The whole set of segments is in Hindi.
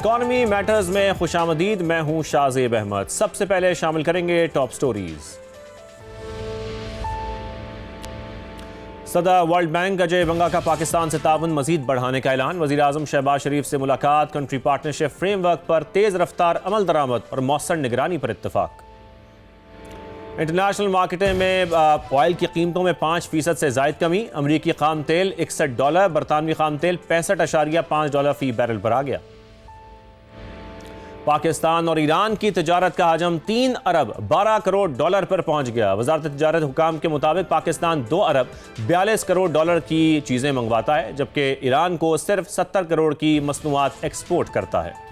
इकॉनमी मैटर्स में खुशामदीद। मैं हूं शाहजेब अहमद। सबसे पहले शामिल करेंगे टॉप स्टोरीज। सदर वर्ल्ड बैंक अजय बंगा का पाकिस्तान से ताउन मजीद बढ़ाने का ऐलान। वजीर आजम शहबाज शरीफ से मुलाकात। कंट्री पार्टनरशिप फ्रेमवर्क पर तेज रफ्तार अमल दरामद और मौसर निगरानी पर इत्तफाक। इंटरनेशनल मार्केट में ऑयल की कीमतों में 5% से जायद कमी। अमरीकी खाम तेल $61, बरतानवी खाम तेल $65.5 फी बैरल पर आ गया। पाकिस्तान और ईरान की तजारत का हजम 3 अरब 12 करोड़ डॉलर पर पहुंच गया। वजारत तजारत हुकाम के मुताबिक पाकिस्तान 2 अरब 42 करोड़ डॉलर की चीजें मंगवाता है, जबकि ईरान को सिर्फ 70 करोड़ की मसनूआत एक्सपोर्ट करता है।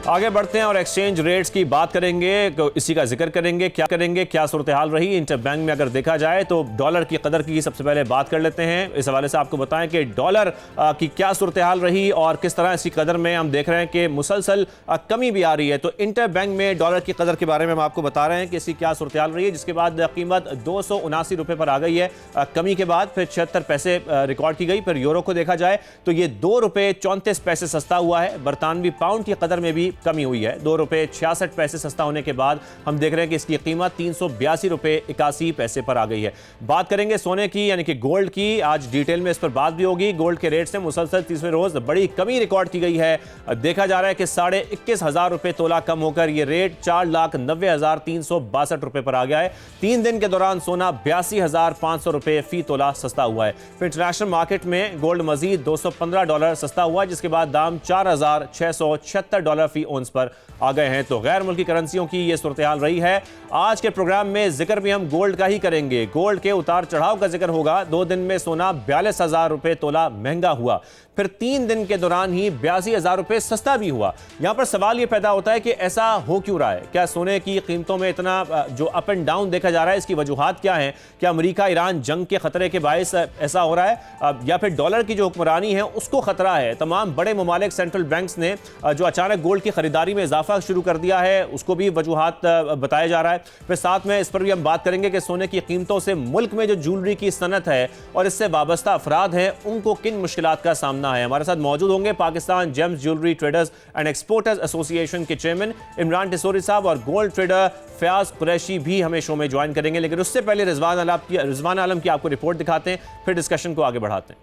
आगे बढ़ते हैं और एक्सचेंज रेट्स की बात करेंगे, इसी का जिक्र करेंगे। क्या सूरत हाल रही इंटर बैंक में। अगर देखा जाए तो डॉलर की कदर की सबसे पहले बात कर लेते हैं। इस हवाले से आपको बताएं कि डॉलर की क्या सूरत हाल रही और किस तरह इसकी कदर में हम देख रहे हैं कि मुसलसल कमी भी आ रही है। तो इंटर बैंक में डॉलर की कदर के बारे में हम आपको बता रहे हैं कि इसकी क्या सूरत हाल रही है, जिसके बाद कीमत 279 रुपये पर आ गई है कमी के बाद। फिर 76 पैसे रिकॉर्ड की गई। फिर यूरो को देखा जाए तो ये 2 रुपये 34 पैसे सस्ता हुआ है। बरतानवी पाउंड की कदर में भी कमी हुई है। 2 रुपये 66 पैसे सस्ता होने के बाद हम देख रहे हैं कि इसकी कीमत 382 रुपये 81 पैसे पर आ गई है। बात करेंगे सोने की यानी कि गोल्ड की। आज डिटेल में इस पर बात भी होगी। गोल्ड के रेट से मुसलसल 30वें रोज बड़ी कमी रिकॉर्ड की गई है। देखा जा रहा है कि 21,500 रुपये तोला कम होकर यह रेट 4,90,362 रुपये पर आ गया है। 3 दिन के दौरान सोना 82,500 रुपये फी तोला सस्ता हुआ है। फिर इंटरनेशनल मार्केट में गोल्ड मजीद $215 सस्ता हुआ, जिसके बाद दाम $4,676 फी ओंस पर आ गए हैं। तो गैर मुल्की करेंसियों की यह सूरत हाल रही है। आज के प्रोग्राम में जिक्र भी हम गोल्ड का ही करेंगे। गोल्ड के उतार चढ़ाव का जिक्र होगा। 2 दिन में सोना 42,000 रुपये तोला महंगा हुआ, फिर 3 दिन के दौरान ही 82,000 रुपये सस्ता भी हुआ। यहां पर सवाल यह पैदा होता है कि ऐसा हो क्यों रहा है। क्या सोने की कीमतों में इतना जो अप एंड डाउन देखा जा रहा है, इसकी वजूहात क्या है? क्या अमेरिका ईरान जंग के खतरे के बायस ऐसा हो रहा है, या फिर डॉलर की जो हुक्मरानी है उसको खतरा है? तमाम बड़े ममालिक सेंट्रल बैंक्स ने जो अचानक गोल्ड की खरीदारी में इजाफा शुरू कर दिया है, उसको भी वजूहात बताया जा रहा है। फिर साथ में इस पर भी हम बात करेंगे कि सोने की कीमतों से मुल्क में जो ज्वेलरी की सनत है और इससे वाबस्ता अफराद हैं, उनको किन मुश्किलात का सामना है। हमारे साथ मौजूद होंगे Pakistan James jewellery traders and exporters association के चेयरमैन इमरान टिसोरी साहब और गोल्ड ट्रेडर फयाज कुरैशी भी हमें शो में ज्वाइन करेंगे। लेकिन उससे पहले रिजवान आलम की आपको रिपोर्ट दिखाते हैं, फिर डिस्कशन को आगे बढ़ाते हैं।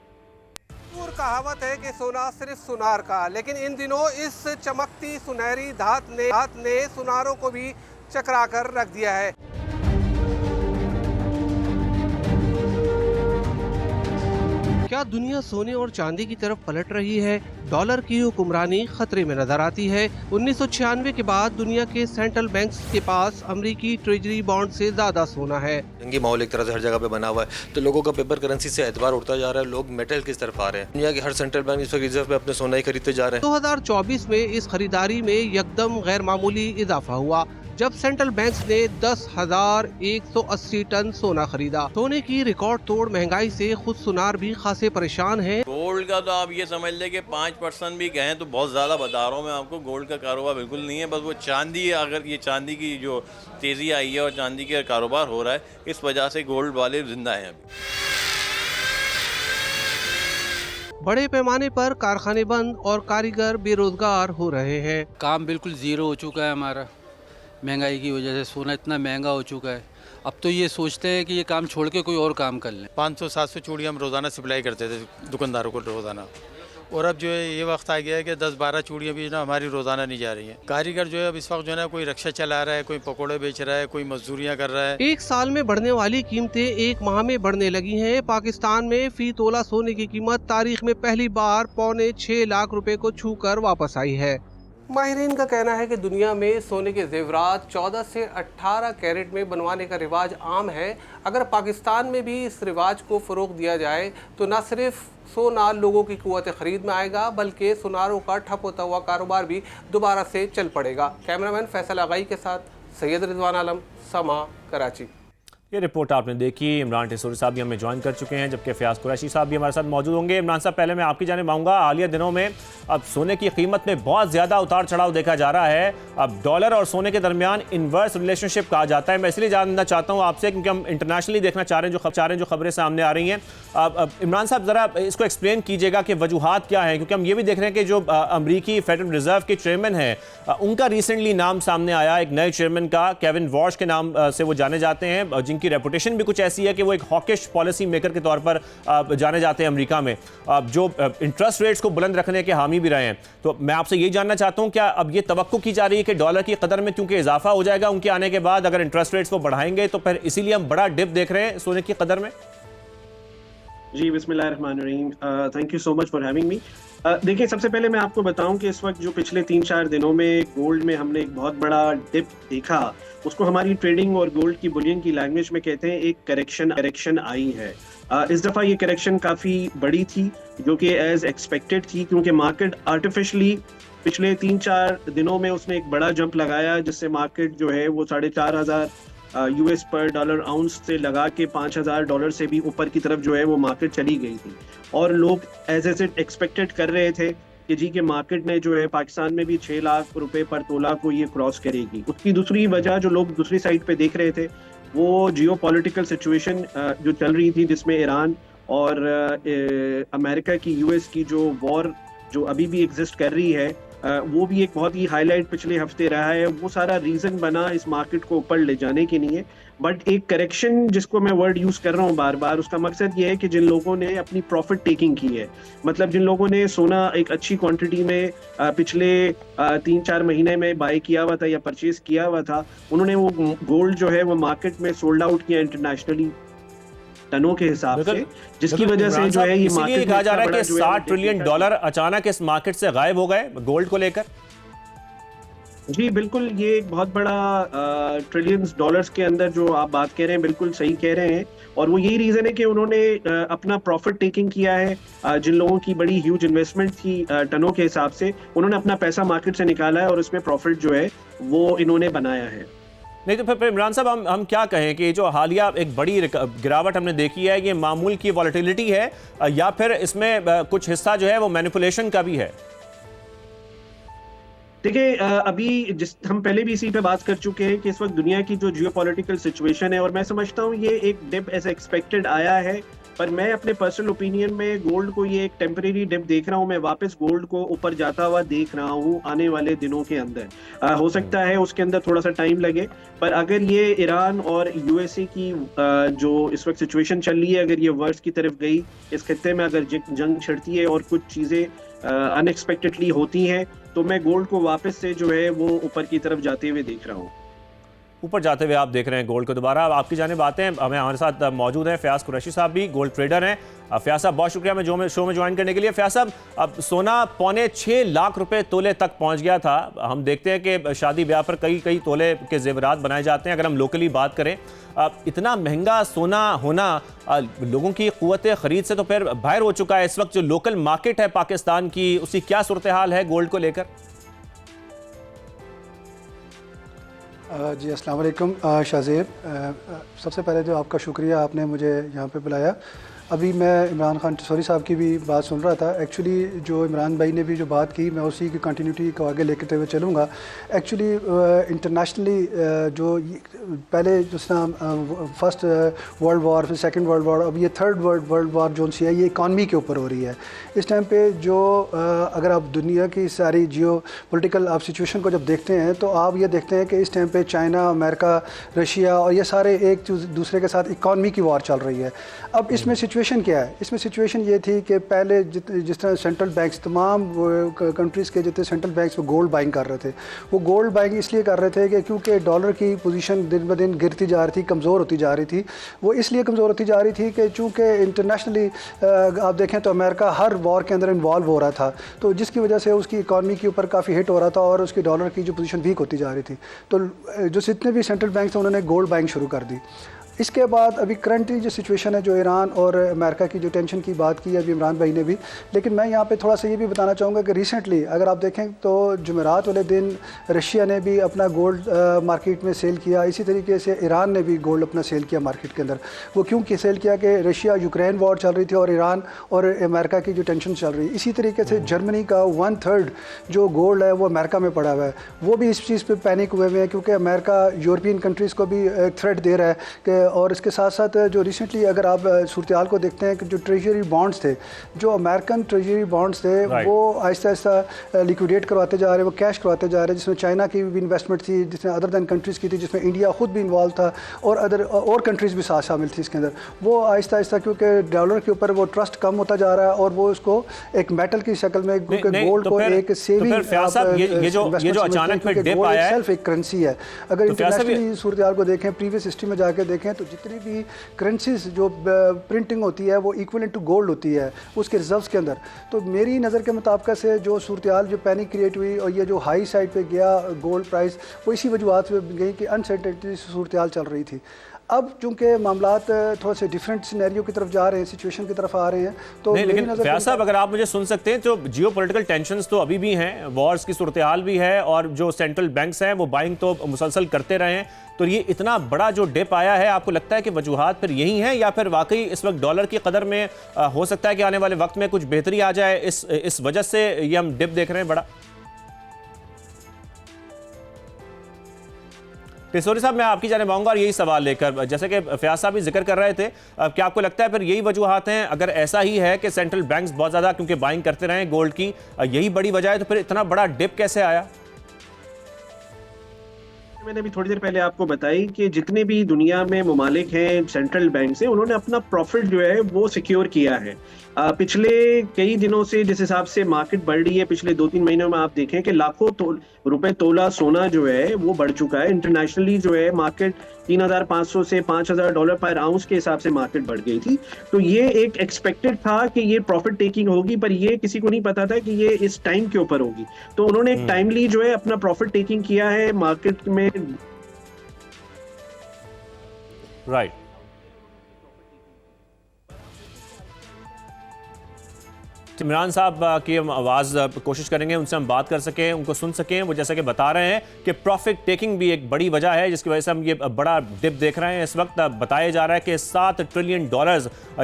कहावत है कि सोना सिर्फ सुनार का, लेकिन इन दिनों इस चमकती सुनहरी धात ने सुनारों को भी चकरा कर रख दिया है। क्या दुनिया सोने और चांदी की तरफ पलट रही है? डॉलर की हुक्मरानी खतरे में नजर आती है। 1996 के बाद दुनिया के सेंट्रल बैंक्स के पास अमेरिकी ट्रेजरी बॉन्ड से ज्यादा सोना है। जंगी माहौल एक तरह से हर जगह पे बना हुआ है, तो लोगों का पेपर करेंसी से एतबार उठता जा रहा है। लोग मेटल किस तरफ आ रहे हैं। दुनिया के हर सेंट्रल बैंक इस वक्त रिजर्व पे अपने सोना ही खरीदते जा रहे हैं। 2024 में इस खरीदारी में यकदम गैर मामूली इजाफा हुआ, जब सेंट्रल बैंक्स ने 10,180 टन सोना खरीदा। सोने की रिकॉर्ड तोड़ महंगाई से खुद सुनार भी खासे परेशान हैं। गोल्ड का तो आप ये समझ ले कि 5% भी गए तो बहुत ज़्यादा बता रहा हूँ मैं आपको। गोल्ड का कारोबार बिल्कुल नहीं है। बस वो चांदी, अगर ये चांदी की जो तेज़ी आई है और चांदी का कारोबार हो रहा है, इस वजह से गोल्ड वाले जिंदा हैं अभी। बड़े पैमाने पर कारखाने बंद और कारीगर बेरोजगार हो रहे हैं। काम बिल्कुल ज़ीरो हो चुका है हमारा। महंगाई की वजह से सोना इतना महंगा हो चुका है, अब तो ये सोचते हैं कि ये काम छोड़ के कोई और काम कर लें। 500-700 चूड़ियाँ हम रोज़ाना सप्लाई करते थे दुकानदारों को रोज़ाना, और अब जो है ये वक्त आ गया है कि 10-12 चूड़ियाँ भी ना हमारी रोज़ाना नहीं जा रही हैं। कारीगर जो है अब इस वक्त जो है ना, कोई रिक्शा चला रहा है, कोई पकौड़े बेच रहा है, कोई मजदूरियाँ कर रहा है। 1 साल में बढ़ने वाली कीमतें 1 माह में बढ़ने लगी हैं। पाकिस्तान में फी तोला सोने की कीमत तारीख में पहली बार 6.25 लाख रुपए को छूकर वापस आई है। माहिरीन का कहना है कि दुनिया में सोने के जेवरात 14 से 18 कैरेट में बनवाने का रिवाज आम है। अगर पाकिस्तान में भी इस रिवाज को फ़रोग दिया जाए तो न सिर्फ सोना लोगों की कुव्वत ख़रीद में आएगा, बल्कि सुनारों का ठप होता हुआ कारोबार भी दोबारा से चल पड़ेगा। कैमरामैन फैसल आगाई के साथ सैयद रिजवान आलम, समा, कराची। ये रिपोर्ट आपने देखी। इमरान टेसोरी साहब भी हमें ज्वाइन कर चुके हैं, जबकि फयाज कुरैशी साहब भी हमारे साथ मौजूद होंगे। इमरान साहब, पहले मैं आपकी जानिब आऊँगा। हालिया दिनों में अब सोने की कीमत में बहुत ज़्यादा उतार चढ़ाव देखा जा रहा है। अब डॉलर और सोने के दरमियान इन्वर्स रिलेशनशिप कहा जाता है। मैं इसलिए जानना चाहता हूँ आपसे क्योंकि हम इंटरनेशनली देखना चाह रहे हैं जो खबरें सामने आ रही हैं। अब इमरान साहब, ज़रा इसको एक्सप्लेन कीजिएगा कि वजूहात क्या हैं, क्योंकि हम ये भी देख रहे हैं कि जो अमरीकी फेडरल रिजर्व के चेयरमैन हैं, उनका रिसेंटली नाम सामने आया, एक नए चेयरमैन का, केविन वॉश के नाम से वो जाने जाते हैं, जिनकी रेपुटेशन भी कुछ ऐसी है कि वो एक हॉकिश पॉलिसी मेकर के तौर पर जाने जाते हैं अमेरिका में, जो इंटरेस्ट रेट्स को बुलंद रखने के हामी भी रहे हैं। तो मैं आपसे यही जानना चाहता हूं, क्या अब ये तवक्को की जा रही है कि डॉलर की कदर में क्योंकि इजाफा हो जाएगा उनके आने के बाद, अगर इंटरेस्ट रेट्स को बढ़ाएंगे तो फिर इसीलिए हम बड़ा डिप देख रहे हैं सोने की कदर में? जी, बिस्मिल्लाहिर्रहमानिर्रहीम। Thank you so much for having me. देखिए, सबसे पहले मैं आपको बताऊं कि इस वक्त जो पिछले 3-4 दिनों में गोल्ड में हमने एक बहुत बड़ा डिप देखा, उसको हमारी ट्रेडिंग और गोल्ड की बुलियन की लैंग्वेज में कहते हैं एक करेक्शन आई है। इस दफ़ा ये करेक्शन काफ़ी बड़ी थी, जो कि एज एक्सपेक्टेड थी, क्योंकि मार्केट आर्टिफिशली पिछले 3-4 दिनों में उसने एक बड़ा जंप लगाया, जिससे मार्केट जो है वो 4,500 यूएस पर डॉलर आउंस से लगा के $5,000 से भी ऊपर की तरफ जो है वो मार्केट चली गई थी। और लोग एज इट एक्सपेक्टेड कर रहे थे कि जी के मार्केट में जो है पाकिस्तान में भी 6 लाख रुपए पर तोला को ये क्रॉस करेगी। उसकी दूसरी वजह जो लोग दूसरी साइड पे देख रहे थे, वो जियो पॉलिटिकल सिचुएशन जो चल रही थी, जिसमें ईरान और अमेरिका की यूएस की जो वॉर जो अभी भी एग्जिस्ट कर रही है, वो भी एक बहुत ही हाईलाइट पिछले हफ्ते रहा है। वो सारा रीजन बना इस मार्केट को ऊपर ले जाने के लिए। बट एक करेक्शन, जिसको मैं वर्ड यूज कर रहा हूँ बार बार, उसका मकसद ये है कि जिन लोगों ने अपनी प्रॉफिट टेकिंग की है, मतलब जिन लोगों ने सोना एक अच्छी क्वांटिटी में पिछले 3-4 महीने में बाय किया हुआ था या परचेज किया हुआ था, उन्होंने वो गोल्ड जो है वो मार्केट में सोल्ड आउट किया इंटरनेशनली टनों के हिसाब से, जिसकी वजह से जो है ये मार्केट कहा जा रहा है कि $60 ट्रिलियन अचानक इस मार्केट से गायब हो गए गोल्ड को लेकर। जी बिल्कुल, ये एक बहुत बड़ा ट्रिलियंस डॉलर्स के अंदर जो आप बात कह रहे हैं, बिल्कुल सही कह रहे हैं। और वो यही रीजन है कि उन्होंने अपना प्रॉफिट टेकिंग किया है। जिन लोगों की बड़ी ह्यूज इन्वेस्टमेंट थी टनों के हिसाब से, उन्होंने अपना पैसा मार्केट से निकाला है और उसमें प्रॉफिट जो है वो इन्होंने बनाया है। नहीं तो फिर इमरान साहब, हम क्या कहें कि जो हालिया एक बड़ी गिरावट हमने देखी है, ये मामूल की वॉलेटिलिटी है या फिर इसमें कुछ हिस्सा जो है वो मैनिपुलेशन का भी है? देखिए, अभी हम पहले भी इसी पे बात कर चुके हैं कि इस वक्त दुनिया की जो जियोपॉलिटिकल सिचुएशन है, और मैं समझता हूँ ये एक डिप एज एक्सपेक्टेड आया है। पर मैं अपने पर्सनल ओपिनियन में गोल्ड को ये एक टेम्परेरी डिप देख रहा हूँ। मैं वापस गोल्ड को ऊपर जाता हुआ देख रहा हूँ आने वाले दिनों के अंदर। हो सकता है उसके अंदर थोड़ा सा टाइम लगे, पर अगर ये ईरान और यूएसए की जो इस वक्त सिचुएशन चल रही है, अगर ये वर्स की तरफ गई, इस खत्ते में अगर जंग छिड़ती है और कुछ चीज़ें अनएक्सपेक्टेडली होती हैं, तो मैं गोल्ड को वापस से जो है वो ऊपर की तरफ जाते हुए देख रहा हूँ। ऊपर जाते हुए आप देख रहे हैं गोल्ड को दोबारा। अब आपकी जानिब आते हैं, हमारे साथ मौजूद हैं फयाज कुरैशी साहब, भी गोल्ड ट्रेडर हैं। फयाज साहब, बहुत शुक्रिया मैं शो में ज्वाइन करने के लिए। फयाज साहब, अब सोना 6.25 लाख रुपए तोले तक पहुंच गया था। हम देखते हैं कि शादी ब्याह पर कई तोले के जेवरात बनाए जाते हैं। अगर हम लोकली बात करें, इतना महंगा सोना होना लोगों की क़ुव्वत ख़रीद से तो फिर बाहर हो चुका है। इस वक्त जो लोकल मार्केट है पाकिस्तान की, उसकी क्या सूरत हाल है गोल्ड को लेकर? जी अस्सलाम वालेकुम शाहज़ेब, सबसे पहले तो आपका शुक्रिया, आपने मुझे यहाँ पे बुलाया। अभी मैं इमरान खान टेसोरी साहब की भी बात सुन रहा था। एक्चुअली जो इमरान भाई ने भी जो बात की, मैं उसी की कंटिन्यूटी को आगे लेते हुए चलूँगा। एक्चुअली इंटरनेशनली जो पहले जिस तरह फर्स्ट वर्ल्ड वॉर, फिर सेकंड वर्ल्ड वॉर, अब ये थर्ड वर्ल्ड वॉर जो सी है, ये इकॉनमी के ऊपर हो रही है इस टाइम पे। जो अगर आप दुनिया की सारी जियो पोलिटिकल आप सिचुएशन को जब देखते हैं, तो आप ये देखते हैं कि इस टाइम पे चाइना, अमेरिका, रशिया और ये सारे एक दूसरे के साथ इकॉनमी की वॉर चल रही है। अब इसमें सिचुएशन क्या है? इसमें सिचुएशन ये थी कि पहले जिस तरह सेंट्रल बैंक्स, तमाम कंट्रीज़ के जितने सेंट्रल बैंक्स वो गोल्ड बाइंग कर रहे थे। वो गोल्ड बाइंग इसलिए कर रहे थे कि क्योंकि डॉलर की पोजीशन दिन ब दिन गिरती जा रही थी, कमज़ोर होती जा रही थी। वो इसलिए कमज़ोर होती जा रही थी कि चूँकि इंटरनेशनली आप देखें तो अमेरिका हर वॉर के अंदर इन्वॉल्व हो रहा था, तो जिसकी वजह से उसकी इकॉनमी के ऊपर काफ़ी हिट हो रहा था और उसकी डॉलर की जो पोजीशन वीक होती जा रही थी। तो जो जितने भी सेंट्रल बैंक थे, उन्होंने गोल्ड बाइंग शुरू कर दी। इसके बाद अभी करंटली जो सिचुएशन है, जो ईरान और अमेरिका की जो टेंशन की बात की है अभी इमरान भाई ने भी, लेकिन मैं यहाँ पे थोड़ा सा ये भी बताना चाहूँगा कि रिसेंटली अगर आप देखें तो जुमेरात वाले दिन रशिया ने भी अपना गोल्ड मार्केट में सेल किया, इसी तरीके से ईरान ने भी गोल्ड अपना सेल किया मार्केट के अंदर। वो क्यों सेल किया कि रशिया यूक्रेन वॉर चल रही थी और ईरान और अमेरिका की जो टेंशन चल रही है। इसी तरीके से जर्मनी का 1/3 जो गोल्ड है वो अमेरिका में पड़ा हुआ है, वो भी इस चीज़ पर पैनिक हुए हुए हैं क्योंकि अमेरिका यूरोपियन कंट्रीज़ को भी एक थ्रेट दे रहा है कि, और इसके साथ साथ जो रिसेंटली अगर आप सूरत-ए-हाल को देखते हैं कि जो ट्रेजरी बॉन्ड्स थे, जो अमेरिकन ट्रेजरी बॉन्ड्स थे वो आहिस्ता आहिस्ता लिक्विडेट करवाते जा रहे हैं, वो कैश करवाते जा रहे हैं, जिसमें चाइना की भी इन्वेस्टमेंट थी, जिसमें अदर दैन कंट्रीज़ की थी, जिसमें इंडिया खुद भी इन्वॉल्व था और और कंट्रीज़ भी साथ शामिल थी इसके अंदर। वो आहिस्ता आहिस्ता क्योंकि डॉलर के ऊपर वो ट्रस्ट कम होता जा रहा है और वो उसको एक मेटल की शक्ल में गोल्ड को एक सेविंग ये जो अचानक में डिप आया है, सेल्फ एक करेंसी है। अगर इंटरनेशनली सूरत-ए-हाल को देखें, प्रीवियस हिस्ट्री में जाके देखें तो जितनी भी करेंसीज जो प्रिंटिंग होती है वो इक्विवेलेंट टू गोल्ड होती है उसके रिजर्व्स के अंदर। तो मेरी नज़र के मुताबिक से जो सूरत-ए-हाल जो पैनिक क्रिएट हुई और ये जो हाई साइड पे गया गोल्ड प्राइस, वो इसी वजूहत से गई कि अनसर्टेनिटी से सूरत-ए-हाल चल रही थी। अब चूंकि मामलात थोड़े से डिफरेंट सिनेरियो की तरफ जा रहे हैं, सिचुएशन की तरफ आ रहे हैं, तो नहीं, लेकिन फयाज साहब अगर आप मुझे सुन सकते हैं तो जियो पॉलिटिकल टेंशंस तो अभी भी हैं, वॉर्स की सूरत हाल भी है और जो सेंट्रल बैंक्स हैं वो बाइंग तो मुसलसल करते रहे हैं, तो ये इतना बड़ा जो डिप आया है, आपको लगता है कि वजूहात फिर यही हैं या फिर वाकई इस वक्त डॉलर की कदर में हो सकता है कि आने वाले वक्त में कुछ बेहतरी आ जाए, इस वजह से ये हम डिप देख रहे हैं बड़ा? पेशोरी साहब, मैं आपकी जाने आऊंगा और यही सवाल लेकर, जैसे कि फयाज साहब भी जिक्र कर रहे थे, क्या आपको लगता है फिर यही वजूहात हैं? अगर ऐसा ही है कि सेंट्रल बैंक्स बहुत ज़्यादा क्योंकि बाइंग करते रहे गोल्ड की, यही बड़ी वजह है, तो फिर इतना बड़ा डिप कैसे आया? मैंने अभी थोड़ी देर पहले आपको बताई कि जितने भी दुनिया में ममालिक हैं सेंट्रल बैंक से, उन्होंने अपना प्रॉफिट जो है वो सिक्योर किया है। पिछले कई दिनों से जिस हिसाब से मार्केट बढ़ रही है, पिछले 2-3 महीनों में आप देखें कि लाखों रुपए तोला सोना जो है वो बढ़ चुका है। इंटरनेशनली जो है मार्केट 3,500 से $5,000 पर आउंस के हिसाब से मार्केट बढ़ गई थी। तो ये एक एक्सपेक्टेड था कि ये प्रॉफिट टेकिंग होगी, पर ये किसी को नहीं पता था कि ये इस टाइम के ऊपर होगी। तो उन्होंने एक टाइमली जो है अपना प्रॉफिट टेकिंग किया है मार्केट में। राइट। इमरान साहब की हम आवाज़ कोशिश करेंगे उनसे हम बात कर सकें, उनको सुन सकें। वो जैसा कि बता रहे हैं कि प्रॉफिट टेकिंग भी एक बड़ी वजह है जिसकी वजह से हम ये बड़ा डिप देख रहे हैं। इस वक्त बताया जा रहा है कि $7 ट्रिलियन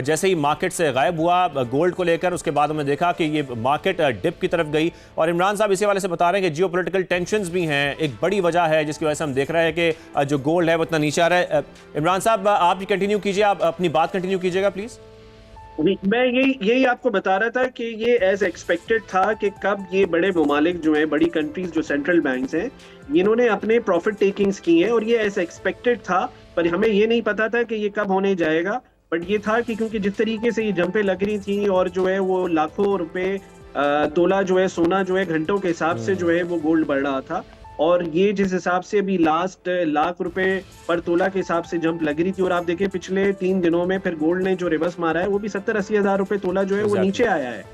जैसे ही मार्केट से गायब हुआ गोल्ड को लेकर, उसके बाद हमने देखा कि ये मार्केट डिप की तरफ गई। और इमरान साहब इसी वाले से बता रहे हैं कि जियो पोलिटिकल टेंशंस भी हैं, एक बड़ी वजह है जिसकी वजह से हम देख रहे हैं कि जो गोल्ड है वो इतना नीचे आ रहा है। इमरान साहब आप भी कंटिन्यू कीजिए, आप अपनी बात कंटिन्यू कीजिएगा प्लीज़। मैं यही आपको बता रहा था कि ये एज एक्सपेक्टेड था कि कब ये बड़े ममालिक जो हैं, बड़ी कंट्रीज जो सेंट्रल बैंक्स हैं, इन्होंने अपने प्रॉफिट टेकिंग्स की हैं और ये एज एक्सपेक्टेड था, पर हमें ये नहीं पता था कि ये कब होने जाएगा। बट ये था कि क्योंकि जिस तरीके से ये जंपें लग रही थी और जो है वो लाखों रुपए तोला जो है सोना जो है घंटों के हिसाब से जो है वो गोल्ड बढ़ रहा था, और ये जिस हिसाब से अभी लास्ट $1,00,000 पर तोला के हिसाब से जंप लग रही थी, और आप देखिए पिछले 3 दिनों में फिर गोल्ड ने जो रिवर्स मारा है वो भी 70-80 हज़ार रुपए तोला जो है वो नीचे आया है।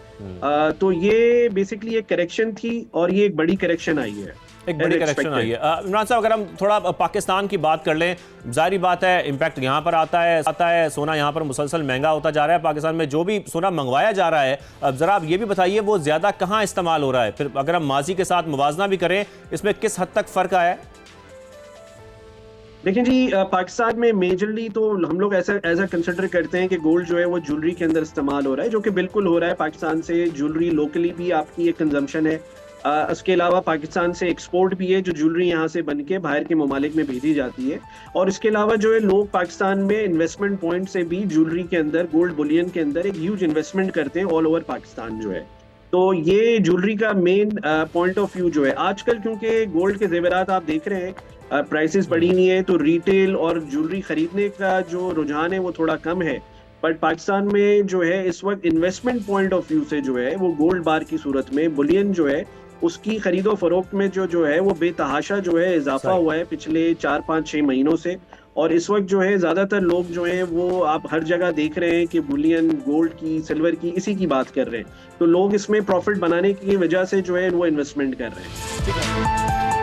तो ये बेसिकली एक करेक्शन थी और ये एक बड़ी करेक्शन आई है, एक बड़ी करेक्शन आई है। इमरान साहब, अगर हम थोड़ा पाकिस्तान की बात कर लें, जारी बात है इम्पैक्ट यहाँ पर आता है, सोना यहाँ पर मुसलसल महंगा होता जा रहा है। पाकिस्तान में जो भी सोना मंगवाया जा रहा है, अब ज़रा आप ये भी बताइए वो ज़्यादा कहाँ इस्तेमाल हो रहा है? फिर अगर हम माजी के साथ मुवाजना भी करें, इसमें किस हद तक फ़र्क आया है? देखिए जी, पाकिस्तान में मेजरली तो हम लोग ऐसा कंसिडर करते हैं कि गोल्ड जो है वो ज्वेलरी के अंदर इस्तेमाल हो रहा है, जो कि बिल्कुल हो रहा है। पाकिस्तान से ज्वेलरी लोकली भी आपकी एक कंजम्पशन है। उसके अलावा पाकिस्तान से एक्सपोर्ट भी है, जो ज्वेलरी यहाँ से बन के बाहर के ममालिक में भेजी जाती है। और इसके अलावा जो है लोग पाकिस्तान में इन्वेस्टमेंट पॉइंट से भी ज्वेलरी के अंदर, गोल्ड बुलियन के अंदर एक ह्यूज इन्वेस्टमेंट करते हैं ऑल ओवर पाकिस्तान जो है। तो ये ज्वेलरी का मेन पॉइंट ऑफ व्यू जो है आजकल, क्योंकि गोल्ड के जेवरात आप देख रहे हैं प्राइसेस बढ़ी नहीं है, तो रिटेल और ज्वेलरी खरीदने का जो रुझान है वो थोड़ा कम है। बट पाकिस्तान में जो है इस वक्त इन्वेस्टमेंट पॉइंट ऑफ व्यू से जो है वो गोल्ड बार की सूरत में बुलियन जो है उसकी खरीदो फरोख्त में जो है वो बेतहाशा जो है इजाफा हुआ है पिछले 4-5-6 महीनों से। और इस वक्त जो है ज्यादातर लोग जो हैं वो आप हर जगह देख रहे हैं कि बुलियन, गोल्ड की, सिल्वर की, इसी की बात कर रहे हैं। तो लोग इसमें प्रॉफिट बनाने की वजह से जो है वो इन्वेस्टमेंट कर रहे हैं।